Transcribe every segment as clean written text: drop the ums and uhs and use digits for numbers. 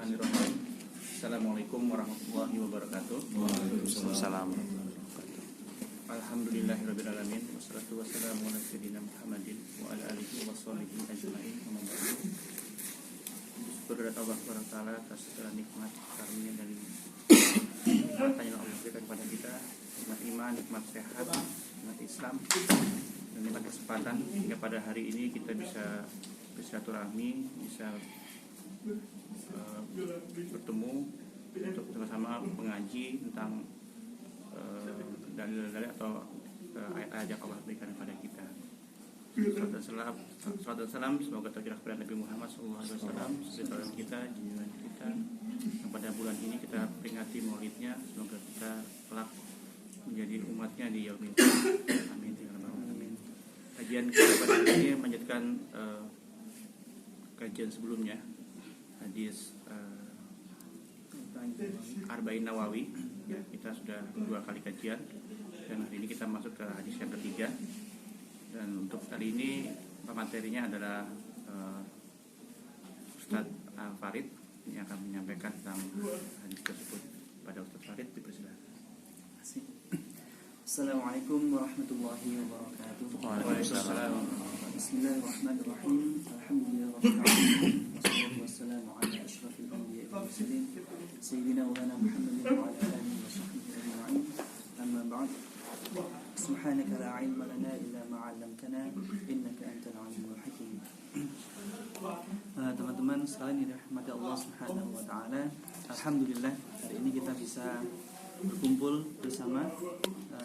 Bismillahirrahmanirrahim. Assalamualaikum warahmatullahi wabarakatuh. Waalaikumsalam. Alhamdulillahirabbil alamin. Wassalatu wassalamu ala sayyidina Muhammadin wa ala alihi washabihi ajmain. Bersyukur Allah Subhanahu wa taala atas segala nikmat karunia dari nikmat yang Allah berikan kepada kita, nikmat iman, nikmat sehat, nikmat Islam, dan nikmat kesempatan hingga pada hari ini kita bisa bersilaturahmi, bisa bertemu untuk sama-sama mengaji tentang dalil-dalil atau ayat-ayat yang Allah berikan kepada kita. Salam dan salam semoga tercurah kepada Nabi Muhammad SAW, saudara kita, junjungan kita. Yang pada bulan ini kita peringati maulidnya, semoga kita kelak menjadi umatnya di yaumil qiyamah. Amin. Amin. Kajian kita pada hari ini melanjutkan kajian sebelumnya, hadis Arba'in Nawawi. Ya, kita sudah 2 kali kajian dan hari ini kita masuk ke hadis yang ketiga. Dan untuk kali ini materinya adalah Ustadz Farid yang akan menyampaikan tentang hadis tersebut. Pada Ustadz Farid, dipersilakan. Assalamualaikum warahmatullahi wabarakatuh. Waalaikumsalam. Bismillahirrahmanirrahim. Alhamdulillahirabbil alamin. Wassalatu wassalamu ala asyrafil anbiya'i wal mursalin sayyidina wa lana Muhammadin wa ala alihi wa sahbihi ajma'in. Amma ba'd. Subhanaka la 'ilma lana illa ma 'allamtana innaka antal 'alimul hakim. Teman-teman sekalian yang dirahmati Allah Subhanahu wa taala, alhamdulillah hari ini kita bisa berkumpul bersama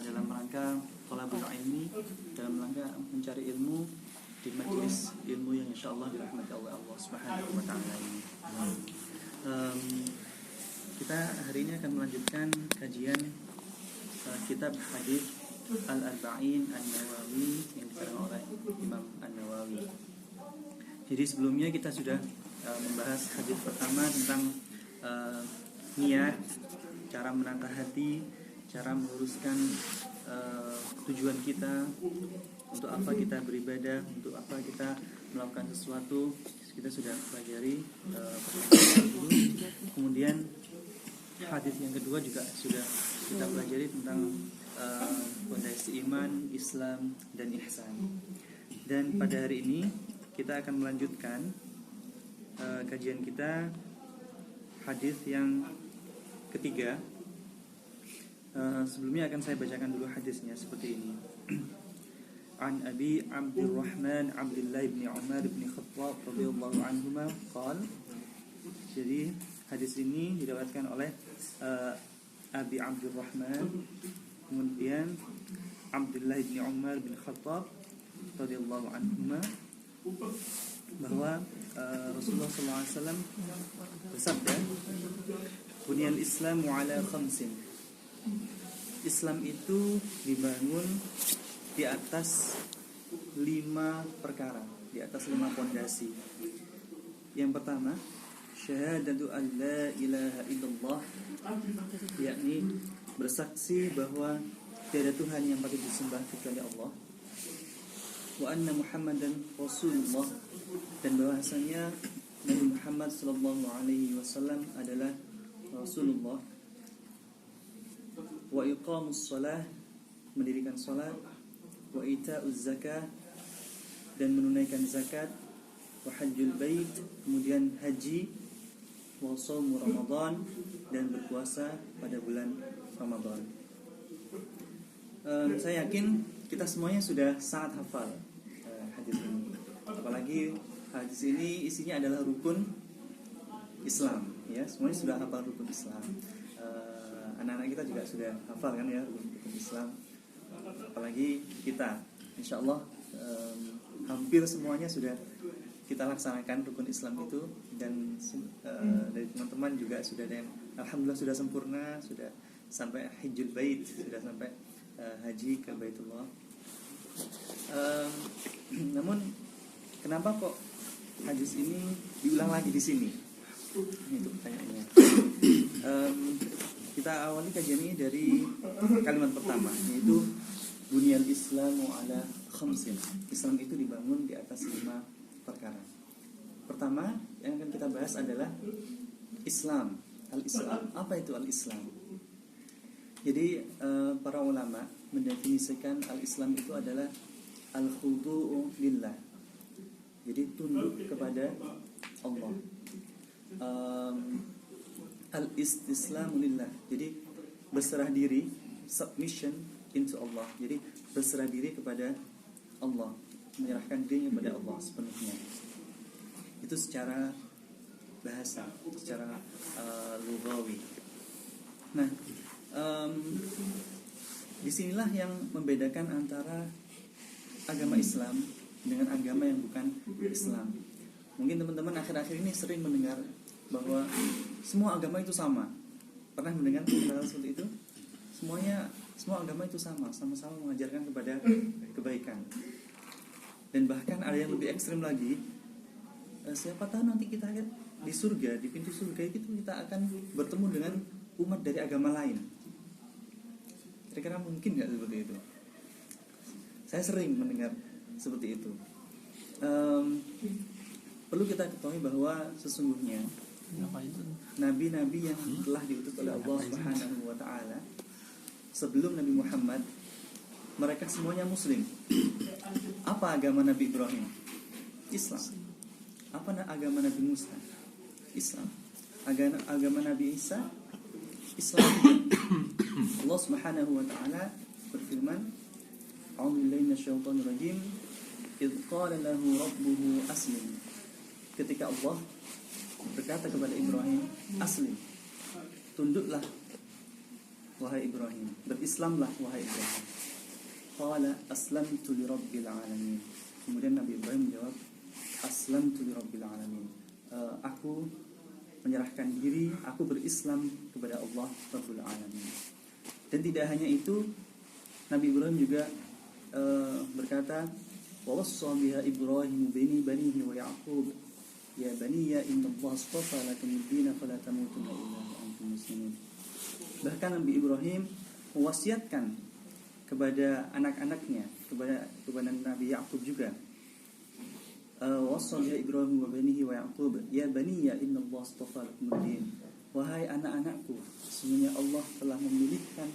dalam rangka thalabul ilmi, dalam rangka mencari ilmu di majelis ilmu yang insyaallah dirahmati oleh Allah Subhanahu wa taala ini. Kita hari ini akan melanjutkan kajian kitab hadis Al-Arba'in An-Nawawi yang dikarang oleh Imam An-Nawawi. Jadi sebelumnya kita sudah membahas hadis pertama tentang niat, cara menata hati, cara meluruskan tujuan kita, untuk apa kita beribadah, untuk apa kita melakukan sesuatu. Kita sudah pelajari dulu. Kemudian hadis yang kedua juga sudah kita pelajari tentang fondasi iman, Islam, dan ihsan. Dan pada hari ini kita akan melanjutkan kajian kita hadis yang ketiga. Sebelumnya akan saya bacakan dulu hadisnya seperti ini. An Abi Abdurrahman Abdullah bin Umar bin Khattab radhiyallahu anhuma qala. Jadi hadis ini diriwayatkan oleh Abi Abdurrahman, kemudian Abdullah bin Umar bin Khattab radhiyallahu anhuma, bahwa Rasulullah SAW bersabda, "Bunyal Islamu ala khamsin." Islam itu dibangun di atas 5 perkara, di atas 5 pondasi. Yang pertama, syahadatu an la ilaha illallah, yakni bersaksi bahwa tiada Tuhan yang patut disembah kecuali Allah, wa anna Muhammadan Rasulullah, dan bahwasanya Nabi Muhammad sallallahu alaihi wasallam adalah Rasulullah, wa iqamus shalah, mendirikan salat, wa ita'uz zakah, dan menunaikan zakat, wa hajjul bait, kemudian haji, wa shaum Ramadan, dan berpuasa pada bulan Ramadan. Saya yakin kita semuanya sudah sangat hafal hadis ini. Apalagi hadis ini isinya adalah rukun Islam, ya, semuanya sudah hafal rukun Islam. Anak-anak kita juga sudah hafal kan ya rukun Islam. Apalagi kita, insya Allah hampir semuanya sudah kita laksanakan rukun Islam itu. Dan dari teman-teman juga sudah ada yang alhamdulillah sudah sempurna, sudah sampai hajjul bait, sudah sampai haji ke Baitullah. Namun kenapa kok hadis ini diulang lagi di sini? Itu pertanyaannya. Kita awali kajian ini dari kalimat pertama, yaitu bunyal Islamu ala khamsin. Islam itu dibangun di atas 5 perkara. Pertama yang akan kita bahas adalah Islam. Al-Islam. Apa itu al-Islam? Jadi para ulama mendefinisikan al-Islam itu adalah al-khudu'u lillah. Jadi tunduk kepada Allah. Al-istislamu lillah. Jadi berserah diri, submission into Allah. Jadi berserah diri kepada Allah, menyerahkan dirinya kepada Allah sepenuhnya. Itu secara bahasa, secara lughawi. Nah, disinilah yang membedakan antara agama Islam dengan agama yang bukan Islam. Mungkin teman-teman akhir-akhir ini sering mendengar bahwa semua agama itu sama. Pernah mendengar hal seperti itu? Semua agama itu sama-sama mengajarkan kepada kebaikan. Dan bahkan ada yang lebih ekstrim lagi. Siapa tahu nanti kita akan di surga, di pintu surga itu kita akan bertemu dengan umat dari agama lain. Kira-kira mungkin nggak seperti itu? Saya sering mendengar seperti itu. Perlu kita ketahui bahwa sesungguhnya nabi-nabi yang telah diutus oleh Allah Subhanahu wa taala sebelum Nabi Muhammad, mereka semuanya muslim. Apa agama Nabi Ibrahim? Islam. Apa agama Nabi Musa? Islam. Agama Nabi Isa? Islam. Allah Subhanahu wa taala berfirman, "A'udzu billahi minasyaitonir rajim. Idz qala lahu rabbuhu aslim." Ketika Allah berkata kepada Ibrahim, aslim, tunduklah wahai Ibrahim, berislamlah wahai Ibrahim. Qala aslamtu li rabbil alamin. Kemudian Nabi Ibrahim menjawab, aslamtu li rabbil alamin. Aku menyerahkan diri, aku berislam kepada Allah Rabbul Alamin. Dan tidak hanya itu, Nabi Ibrahim juga berkata, wa wassa biha Ibrahim banihi wa Yaqub ya baniya innallaha astafa lakum ad-din fala tamutunna illa wa antum muslimun. Bahkan Nabi Ibrahim mewasiatkan kepada anak-anaknya, kepada Nabi Yaqub juga. Wassa biha Ibrahim wa banihi wa Yaqub ya baniya innallaha astafa lakum ad-din. Wahai anak-anakku, sesungguhnya Allah telah memilihkan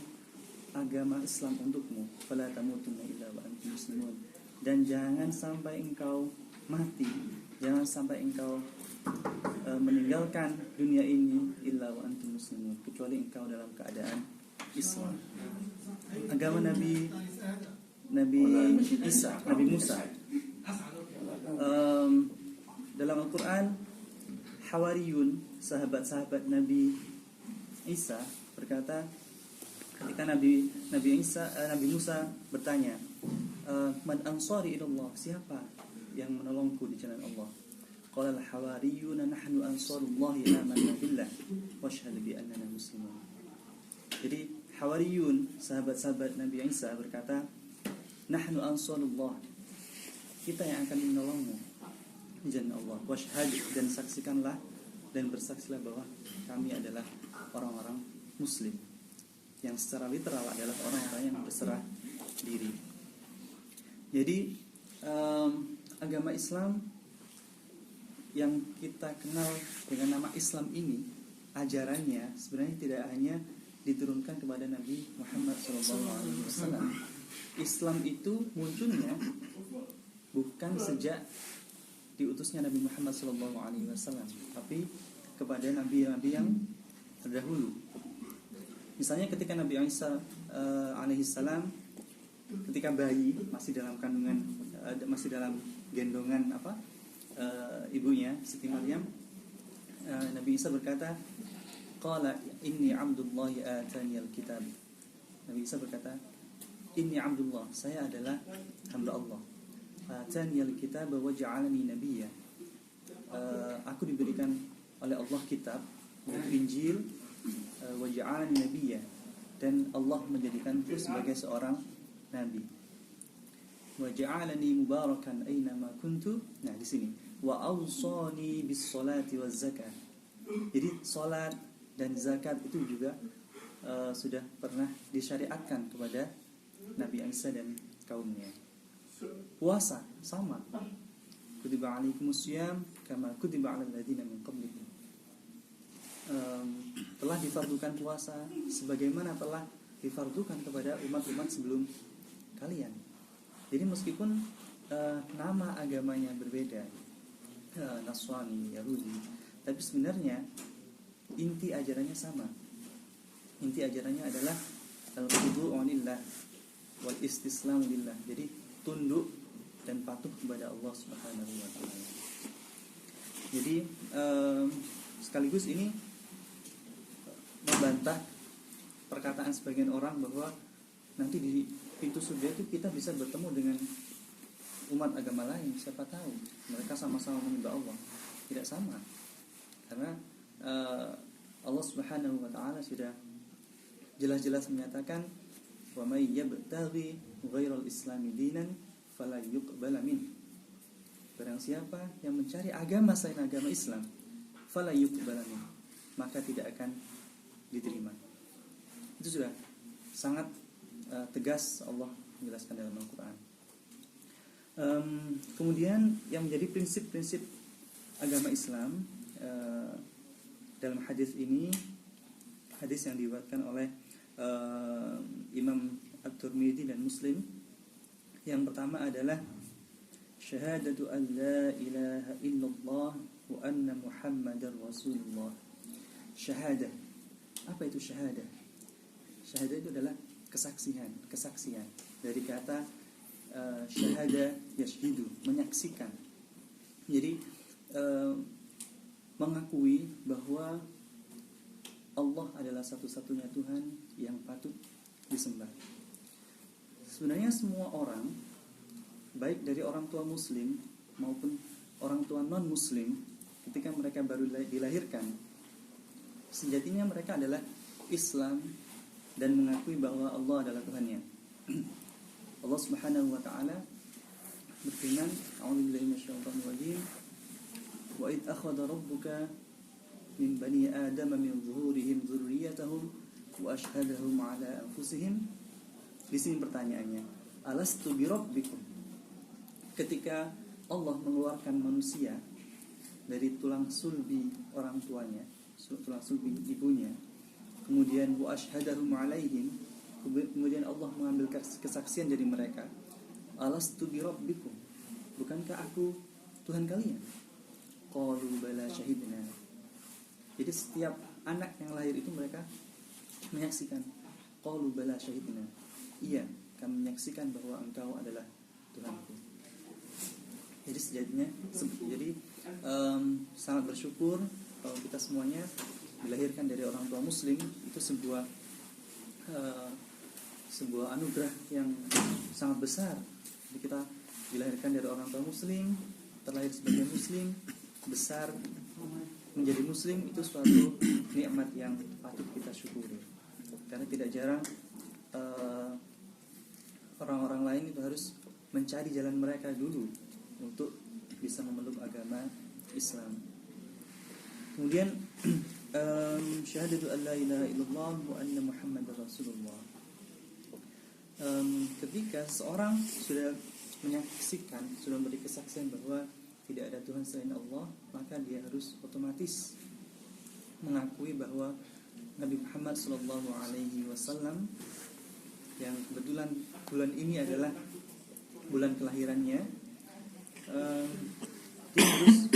agama Islam untukmu. Fala tamutunna illa wa antum muslimun. Dan jangan sampai engkau mati, jangan sampai engkau meninggalkan dunia ini illa wa antum muslimun, kecuali engkau dalam keadaan Islam. Agama Nabi Isa, Nabi Musa. Dalam Al-Quran, Hawariyun, sahabat-sahabat Nabi Isa berkata, ketika Nabi Musa bertanya, man ansari ilallah, siapa yang menolongku di jalan Allah? Qala al-hawariyuna nahnu ansarullahi amanna billah washhad bi annana muslimun. Jadi Hawariyun, sahabat-sahabat Nabi Isa berkata, nahnu ansarullah, kita yang akan menolongmu di jalan Allah. Washhad, dan saksikanlah dan bersaksilah bahwa kami adalah orang-orang muslim, yang secara literal adalah orang-orang yang berserah diri. Jadi agama Islam yang kita kenal dengan nama Islam ini, ajarannya sebenarnya tidak hanya diturunkan kepada Nabi Muhammad SAW. Islam itu munculnya bukan sejak diutusnya Nabi Muhammad SAW, tapi kepada nabi-nabi yang terdahulu. Misalnya ketika Nabi Isa alaihissalam, ketika bayi masih dalam kandungan, masih dalam gendongan ibunya Siti Maryam, Nabi Isa berkata, qala inni abdullahi atani al-kitab. Nabi Isa berkata, inni abdullah, saya adalah hamba Allah. Atani al-kitab wa ja'alani nabiyya. Aku diberikan oleh Allah kitab, Injil, wa ja'alani nabiyya, dan Allah menjadikanku sebagai seorang nabi. Wa ja'alani mubarakan aina ma kuntu. Nah, di sini wa awsani bis salati waz zakah. Jadi salat dan zakat itu juga sudah pernah disyariatkan kepada Nabi Isa dan kaumnya. Puasa sama. Kutiba alaikumus syiyam kama kutiba alal ladzina min qablikum. telah difardukan puasa sebagaimana telah difardukan kepada umat-umat sebelum kalian. Jadi meskipun nama agamanya berbeda, Nasrani, Yahudi, tapi sebenarnya inti ajarannya sama. Inti ajarannya adalah al-khudu'u lillah wal istislamu lillah. Jadi tunduk dan patuh kepada Allah Subhanahu wa taala. Jadi sekaligus ini membantah perkataan sebagian orang bahwa nanti di pintu surga itu kita bisa bertemu dengan umat agama lain. Siapa tahu mereka sama-sama menyembah Allah. Tidak sama, karena Allah Subhanahu wa taala sudah jelas-jelas menyatakan wa may yabtaghi ghairal islami dinan fala yuqbala min. Barang siapa yang mencari agama selain agama Islam, fala yuqbala min, maka tidak akan diterima. Itu sudah sangat tegas Allah menjelaskan dalam Al-Quran. Kemudian yang menjadi prinsip-prinsip agama Islam dalam hadis ini, hadis yang diriwayatkan oleh Imam At-Tirmidzi dan Muslim. Yang pertama adalah syahadatu an la ilaha illallah wa anna Muhammadar Rasulullah. Syahadah. Apa itu syahadah? Syahadah itu adalah kesaksian dari kata syahada yashhidu, menyaksikan. Jadi mengakui bahwa Allah adalah satu-satunya Tuhan yang patut disembah. Sebenarnya semua orang, baik dari orang tua muslim maupun orang tua non muslim, ketika mereka baru dilahirkan, sejatinya mereka adalah Islam dan mengakui bahwa Allah adalah Tuhannya. Allah Subhanahu wa taala berfirman, a'udzubillahi minasyaitonir rajim, wa id akhadha rabbuka min bani adama min zuhurihim dzurriyyatahum wa ashhadahum ala anfusihim. Di sini pertanyaannya, alastu bi rabbikum? Ketika Allah mengeluarkan manusia dari tulang sulbi orang tuanya, tulang sulbi ibunya, kemudian wa ashhadahum alaihim, kemudian Allah mengambil kesaksian dari mereka, alastu bi rabbikum? Bukankah aku Tuhan kalian? Qalu bala syahidna. Jadi setiap anak yang lahir itu mereka menyaksikan, qalu bala syahidna, iya, kami menyaksikan bahwa engkau adalah Tuhanku. Jadi sejatinya, sangat bersyukur kalau kita semuanya dilahirkan dari orang tua muslim. Itu sebuah anugerah yang sangat besar. Jadi kita dilahirkan dari orang tua muslim, terlahir sebagai muslim, besar menjadi muslim, itu suatu nikmat yang patut kita syukuri. Karena tidak jarang orang-orang lain itu harus mencari jalan mereka dulu untuk bisa memeluk agama Islam. Kemudian syahadatu an la ilaha illallah wa anna Muhammadar Rasulullah. Ketika seorang sudah menyaksikan, sudah memberi kesaksian bahwa tidak ada Tuhan selain Allah, maka dia harus otomatis mengakui bahwa Nabi Muhammad SAW, yang kebetulan bulan ini adalah bulan kelahirannya, dia harus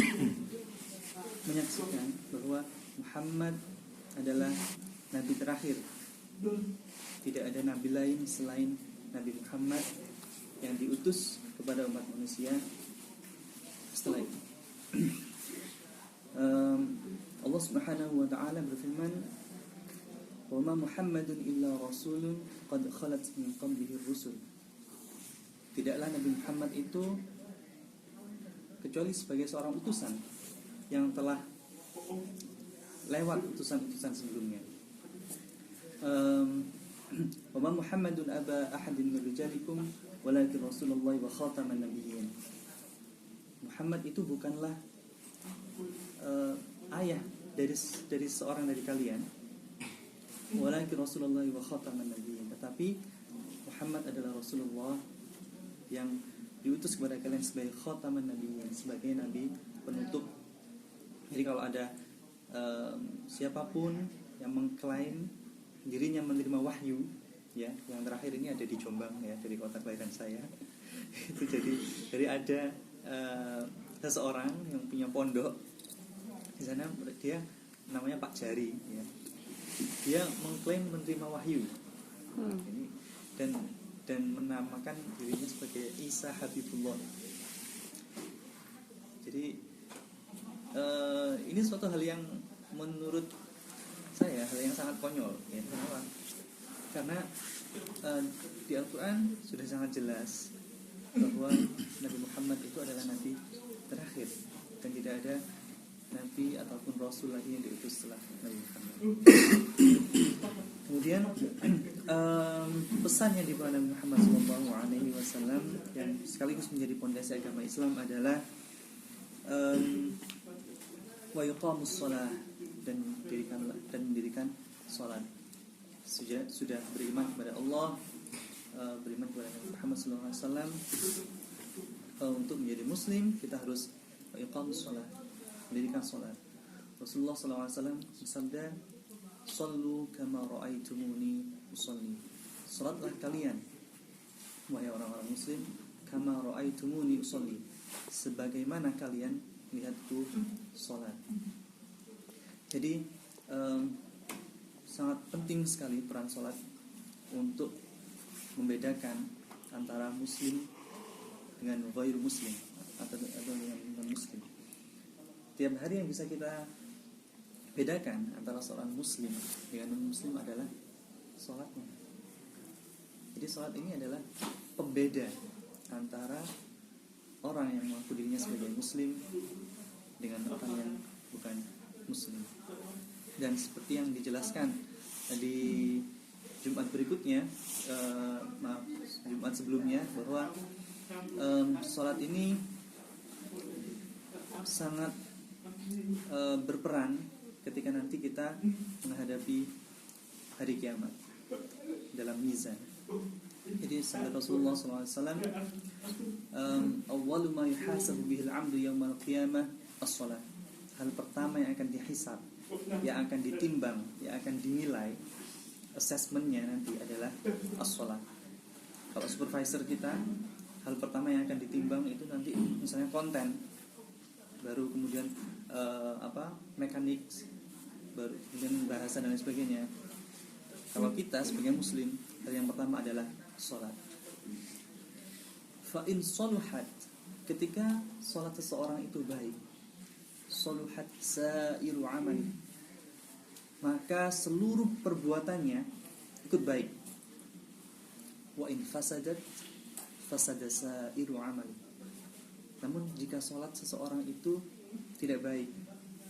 menyaksikan bahwa Muhammad adalah Nabi terakhir. Tidak ada Nabi lain selain Nabi Muhammad yang diutus kepada umat manusia setelah itu. Allah Subhanahu wa ta'ala berfirman, wa ma Muhammadun illa rasulun qad khalat min qablihi rusul. Tidaklah Nabi Muhammad itu kecuali sebagai seorang utusan yang telah lewat utusan-utusan sebelumnya. Wa ma Muhammadun aba ahadin min rijalikum walakin Rasulullah wa khataman nabiyyin. Muhammad itu bukanlah ayah dari seorang dari kalian, walakin Rasulullah wa khataman nabiyyin, tetapi Muhammad adalah Rasulullah yang diutus kepada kalian sebagai khataman nabiyyin, sebagai nabi penutup. Jadi kalau ada siapapun yang mengklaim dirinya menerima wahyu, ya, yang terakhir ini ada di Jombang ya, dari kota kelahiran saya. Itu jadi ada seseorang yang punya pondok di sana, dia namanya Pak Jari ya. Dia mengklaim menerima wahyu. Ini dan menamakan dirinya sebagai Isa Habibullah. Jadi ini suatu hal yang menurut saya hal yang sangat konyol ya. Kenapa? Karena di Al-Quran sudah sangat jelas bahwa Nabi Muhammad itu adalah nabi terakhir dan tidak ada nabi ataupun rasul lagi yang diutus setelah Nabi Muhammad. Kemudian pesan yang dibawa Nabi Muhammad SAW yang sekaligus menjadi pondasi agama Islam adalah wa yuqamus shalah, dan mendirikan salat. Sudah beriman kepada Allah, beriman kepada Nabi Muhammad SAW, untuk menjadi muslim kita harus iqamus shalah, mendirikan salat. Rasulullah SAW bersabda, "Shallu kama ra'aitumuni usalli." Salatlah kalian wahai orang-orang muslim, kama ra'aitumuni usalli, sebagaimana kalian melihatku salat. Jadi sangat penting sekali peran salat untuk membedakan antara muslim dengan ghair muslim atau dengan non muslim. Tiap hari yang bisa kita bedakan antara seorang muslim dengan non muslim adalah salatnya. Jadi salat ini adalah pembeda antara orang yang mengaku dirinya sebagai muslim dengan orang yang bukan muslim. Dan seperti yang dijelaskan di Jumat berikutnya, Jumat sebelumnya, bahwa salat ini sangat berperan ketika nanti kita menghadapi hari kiamat dalam mizan. Jadi sabda Rasulullah SAW, awwalu ma yuhasabu bihil 'abdu yaumal qiyamah as-shalah. Hal pertama yang akan dihisab, yang akan ditimbang, yang akan dinilai assessmentnya nanti adalah as-shalah. Kalau supervisor kita, hal pertama yang akan ditimbang itu nanti misalnya konten, baru kemudian mekanik, baru kemudian bahasa dan lain sebagainya. Kalau kita sebagai muslim, hal yang pertama adalah salat. Fa in saluhat, ketika salat seseorang itu baik, saluhat sairu amali, maka seluruh perbuatannya ikut baik. Wa in fasadat fasada sairu amali. Namun jika salat seseorang itu tidak baik,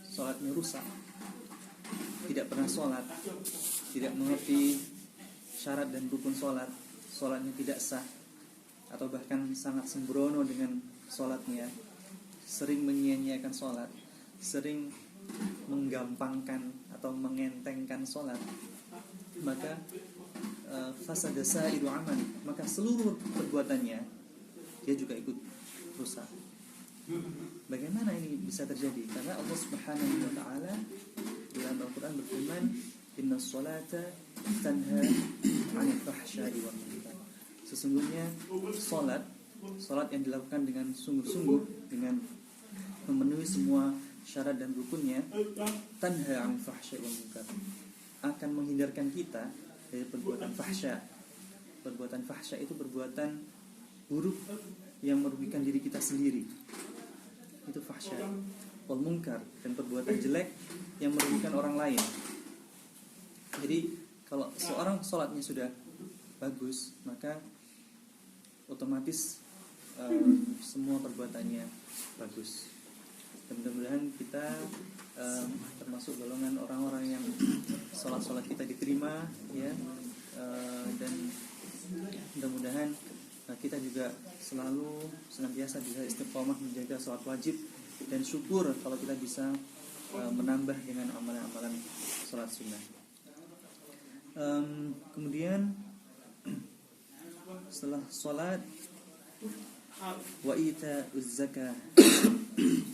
salatnya rusak, tidak pernah salat, tidak mengerti syarat dan rukun salat, salatnya tidak sah, atau bahkan sangat sembrono dengan salatnya, sering menyia-nyiakan salat, sering menggampangkan atau mengentengkan salat, maka fasada sairu amali, maka seluruh perbuatannya dia juga ikut rusak. Bagaimana ini bisa terjadi? Karena Allah Subhanahu wa taala dalam Al-Qur'an berfirman, "Innas salata tanha 'anil fahsya'i wal munkar." Sesungguhnya salat yang dilakukan dengan sungguh-sungguh, dengan memenuhi semua syarat dan rukunnya, tanha 'anil fahsya'i wal munkar, akan menghindarkan kita dari perbuatan fahsya. Perbuatan fahsya itu perbuatan buruk yang merugikan diri kita sendiri. Itu fahsya. Wal munkar, dan perbuatan jelek yang merugikan orang lain. Jadi kalau seorang sholatnya sudah bagus, maka otomatis semua perbuatannya bagus. Dan mudah-mudahan kita termasuk golongan orang-orang yang sholat kita diterima, ya, dan mudah-mudahan kita juga senantiasa bisa istiqomah menjaga sholat wajib, dan syukur kalau kita bisa menambah dengan amalan-amalan sholat sunnah. Kemudian setelah sholat, wa ita'uz zakah,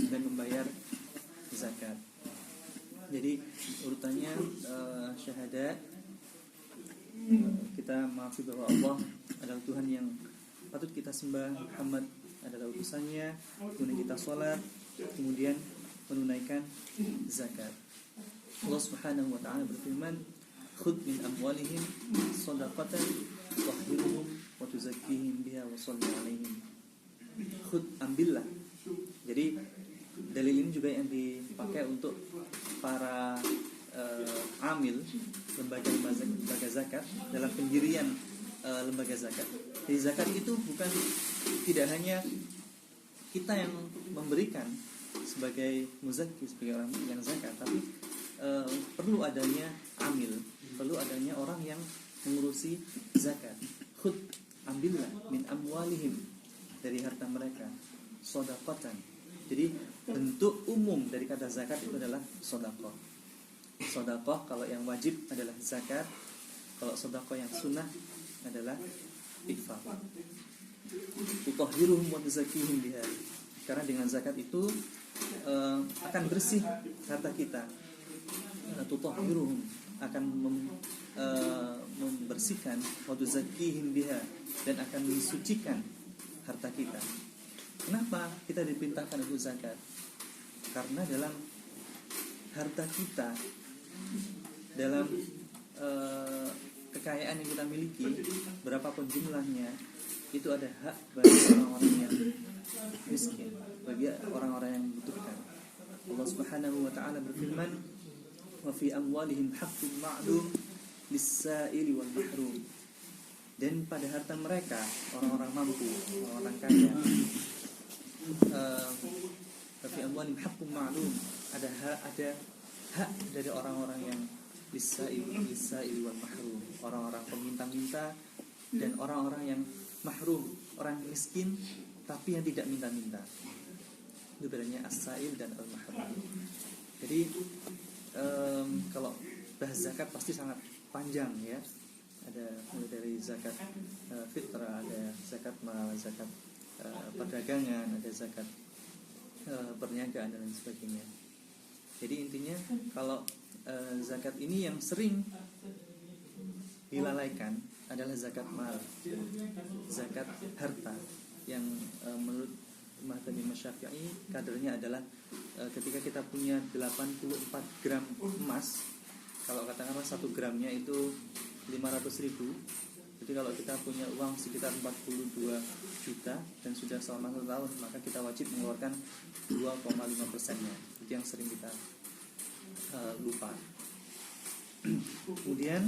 dan membayar zakat. Jadi urutannya syahadat, kita mengakui bahwa Allah adalah Tuhan yang patut kita sembah, Muhammad adalah utusannya, kemudian kita sholat, kemudian menunaikan zakat. Allah Subhanahu wa taala berfirman, "Khudh min amwalihim shadaqatan tahhiruhum wa tuzakkihim biha wa shalli 'alaihim." Khudh, ambillah. Jadi dalil ini juga yang dipakai untuk para amil lembaga zakat dalam pendirian lembaga zakat. Jadi zakat itu bukan tidak hanya kita yang memberikan sebagai muzakki, sebagai orang yang zakat, tapi perlu adanya amil, perlu adanya orang yang mengurusi zakat. Khud, ambillah min amwalihim, dari harta mereka, shadaqatan. Jadi bentuk umum dari kata zakat itu adalah sedekah. Sedekah kalau yang wajib adalah zakat, kalau sedekah yang sunnah adalah infak. Tutahhiruhum wa tuzakkihim biha. Karena dengan zakat itu akan bersih harta kita. Tutahhiruhum, akan membersihkan, wa tuzakkihim biha, dan akan mensucikan harta kita. Kenapa kita diperintahkan untuk zakat? Karena dalam harta kita, dalam kekayaan yang kita miliki, berapapun jumlahnya, itu ada hak bagi orang-orang yang miskin, bagi orang-orang yang membutuhkan. Allah Subhanahu wa taala berfirman, "Wa fi amwalihim haqqun ma'lum lis-sa'ili wal mahrum." Dan pada harta mereka, orang-orang mampu, orang-orang kaya, tapi amwalim haqqun ma'lum, ada hak dari orang-orang yang lis-sa'il wal mahrum, orang-orang peminta-minta dan orang-orang yang mahrum, orang miskin tapi yang tidak minta-minta. Itu bedanya as-sa'il dan al-mahrum. Jadi kalau bahas zakat pasti sangat panjang ya. Ada mulai dari zakat fitrah, ada zakat mal, zakat perdagangan, ada zakat perniagaan dan lain sebagainya. Jadi intinya kalau zakat ini yang sering dilalaikan adalah zakat mal, zakat harta, yang menurut mazhab Imam Syafi'i kadarnya adalah ketika kita punya 84 gram emas, kalau katakanlah 1 gramnya itu 500.000. Jadi kalau kita punya uang sekitar 42 juta dan sudah selama 1 tahun, maka kita wajib mengeluarkan 2,5%-nya. Itu yang sering kita lupa. Kemudian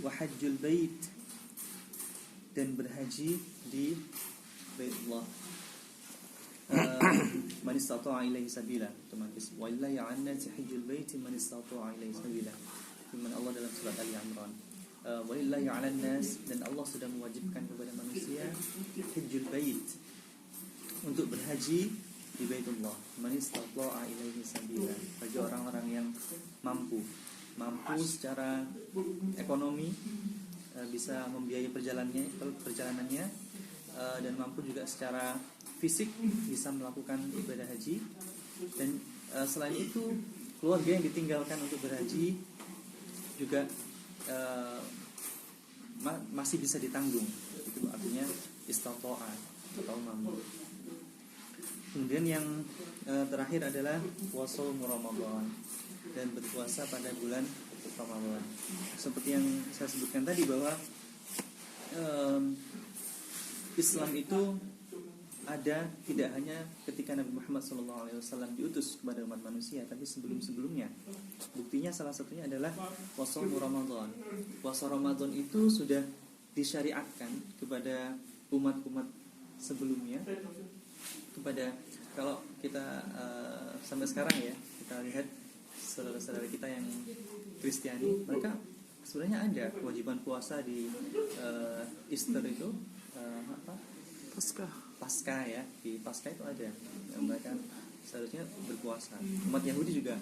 wahajjul bait, dan berhaji di Baitullah. Man istata'a ilaihi sabila, otomatis wallahi 'alan-nasi hajjul baiti man istata'a ilaihi sabila. Firman Allah dalam surat Ali Imran, walillahi 'alan-nas, dan Allah sudah mewajibkan kepada manusia hajjul bait, untuk berhaji di Baitullah. Man istata'a ilaihi sabila, bagi orang-orang yang mampu secara ekonomi, bisa membiayai perjalanannya, dan mampu juga secara fisik bisa melakukan ibadah haji. Dan selain itu keluarga yang ditinggalkan untuk berhaji juga masih bisa ditanggung. Itu artinya istata'a atau mampu. Kemudian yang terakhir adalah shaum Ramadan, dan berpuasa pada bulan Ramadan. Seperti yang saya sebutkan tadi bahwa Islam itu ada tidak hanya ketika Nabi Muhammad SAW diutus kepada umat manusia, tapi sebelum-sebelumnya. Buktinya salah satunya adalah puasa Ramadan. Puasa Ramadan itu sudah disyariatkan kepada umat-umat sebelumnya. Kepada, kalau kita sampai sekarang ya, kita lihat saudara-saudara kita yang Kristiani, mereka sebenarnya ada kewajiban puasa di Easter itu, Paskah ya, di Paskah itu ada yang mereka seharusnya berpuasa. Umat Yahudi juga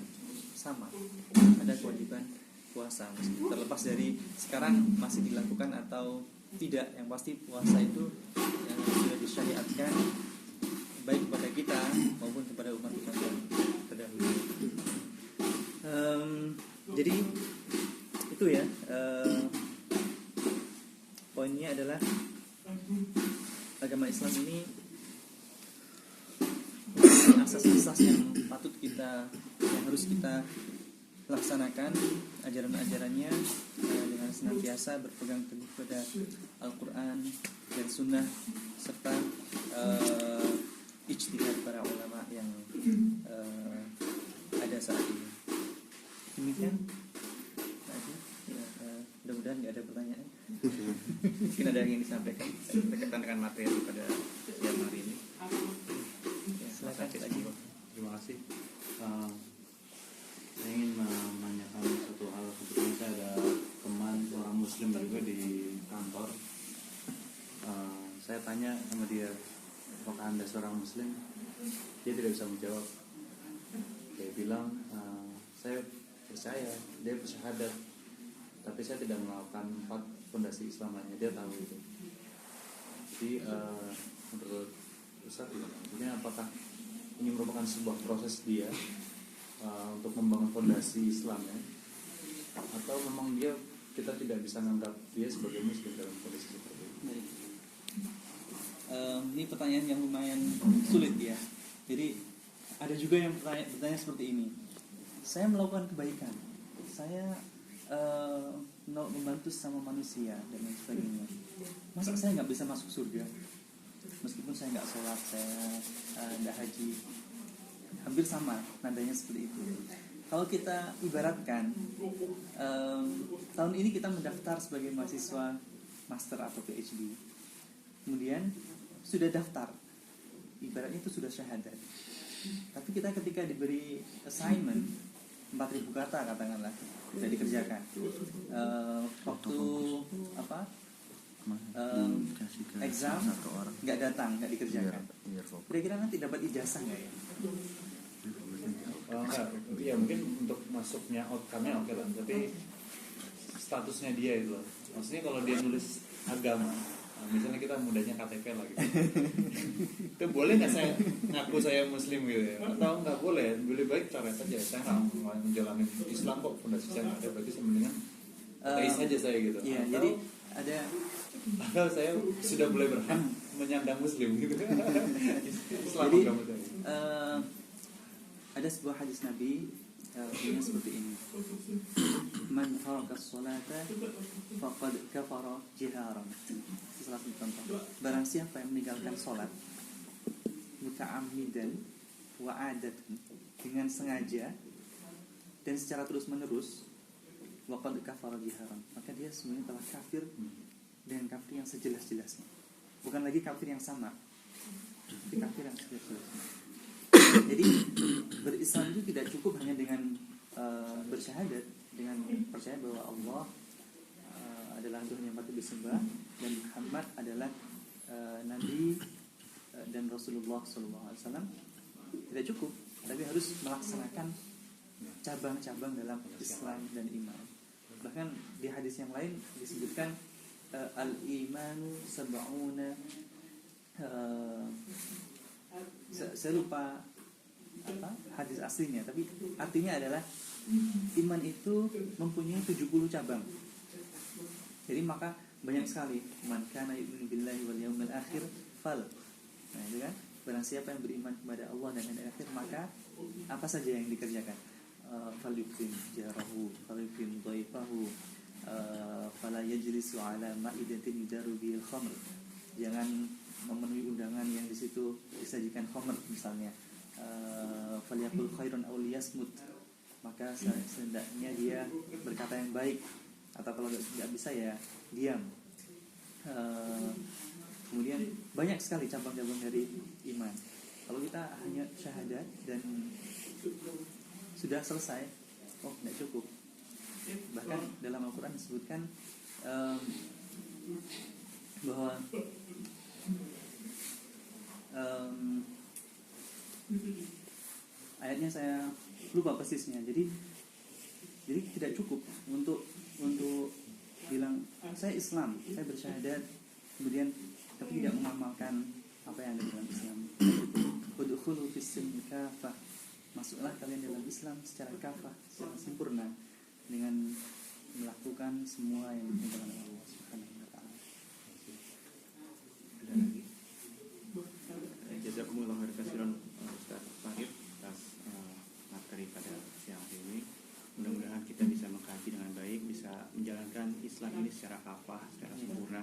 sama, ada kewajiban puasa, terlepas dari sekarang masih dilakukan atau tidak. Yang pasti puasa itu yang sudah disyariatkan baik kepada kita maupun kepada umat-umat yang terdahulu. Jadi itu ya, poinnya adalah agama Islam ini asas-asas yang patut kita, yang harus kita laksanakan ajaran-ajarannya dengan senantiasa berpegang teguh pada Al-Quran dan Sunnah serta ijtihad para ulama yang ada saat ini. Demikian. Mudah-mudahan nggak ada pertanyaan. Mungkin ada yang ingin disampaikan berkaitan dengan materi pada siang hari ini. Ya, silakan lagi. Terima kasih. Saya ingin menanyakan satu hal. Kebetulan saya ada teman orang Muslim juga di kantor. Saya tanya sama dia, apakah Anda seorang Muslim? Dia tidak bisa menjawab. Dia bilang, saya percaya, dia bersyahadat, tapi saya tidak melakukan 4 fondasi Islam lainnya. Dia tahu itu. Jadi menurut Ustaz, ini apakah ini merupakan sebuah proses dia untuk membangun fondasi Islamnya, atau memang kita tidak bisa menganggap dia sebagai Muslim dalam kondisi seperti ini? Ini pertanyaan yang lumayan sulit ya. Jadi ada juga yang bertanya seperti ini. Saya melakukan kebaikan, saya membantu sama manusia dan lain sebagainya. Masa saya nggak bisa masuk surga? Meskipun saya nggak sholat, saya nggak haji, hampir sama nadanya seperti itu. Kalau kita ibaratkan, tahun ini kita mendaftar sebagai mahasiswa master atau PhD, kemudian sudah daftar, ibaratnya itu sudah syahadat. Tapi kita ketika diberi assignment 4.000 kata katakanlah tidak dikerjakan, waktu exam nggak datang, nggak dikerjakan, kira-kira nanti dapat ijazah nggak ya? Ya mungkin untuk masuknya outcome-nya oke lah, tapi statusnya dia itu loh. Maksudnya kalau dia nulis agama, misalnya kita mudahnya KTP lah gitu, itu boleh nggak saya ngaku saya Muslim gitu ya? Atau nggak boleh? Boleh baik coret saja. Saya nggak menjalani Islam kok, fondasi saya nggak ada, berarti sebenarnya ateis saja saya gitu. Iya, atau, jadi ada atau saya sudah mulai berhak menyandang Muslim gitu. Islam jadi agama saya. Ada sebuah hadis Nabi bunyinya seperti ini: Man taraka as-salata faqad kafara jiharan. Salah satu contoh, barang siapa yang meninggalkan salat muta'ammidan wa adatan, dengan sengaja dan secara terus-menerus, waqad kafara jiharan, maka dia sebenarnya telah kafir dengan kafir yang sejelas-jelasnya. Bukan lagi kafir yang samar, tapi kafir yang sejelas-jelasnya. Jadi berislam itu tidak cukup hanya dengan bersyahadat, dengan percaya bahwa Allah adalah Tuhan yang patut disembah dan Muhammad adalah Nabi dan Rasulullah SAW. Tidak cukup, tapi harus melaksanakan cabang-cabang dalam Islam dan iman. Bahkan di hadis yang lain disebutkan al-imanu sab'una, saya lupa hadis aslinya, tapi artinya adalah iman itu mempunyai 70 cabang. Jadi maka banyak sekali, man kana yu'minu billahi wal yawmil akhir fal. Nah, itu kan, barang siapa yang beriman kepada Allah dan hari akhir, maka apa saja yang dikerjakan? Falyukrim jarahu, falyukrim dhaifahu, fala yajlisu ala ma'idatin yudaru bil khamr. Jangan memenuhi undangan yang di situ disajikan khamr misalnya. Falyakul khairan aw liyasmut, maka sehendaknya dia berkata yang baik, atau kalau nggak bisa ya diam. Kemudian banyak sekali cabang-cabang dari iman. Kalau kita hanya syahadat dan sudah selesai, nggak cukup. Bahkan dalam Al-Quran disebutkan bahwa ayatnya saya lupa persisnya. Jadi tidak cukup untuk bilang saya Islam, saya bersyahadat, kemudian tapi tidak mengamalkan apa yang ada dalam Islam. Udkhulu fis-silmi kafah, masuklah kalian dalam Islam secara kafah, secara sempurna, dengan melakukan semua yang diperintahkan oleh Allah Subhanahu wa taala. Ada lagi? Jazakumullah khairan katsiran Ustaz Fahid atas materi pada siang hari ini. Mudah-mudahan kita bisa mengkaji dengan baik, bisa menjalankan Islam ini secara kafah, secara sempurna,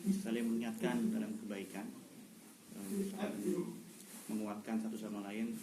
bisa saling mengingatkan dalam kebaikan, bisa menguatkan satu sama lain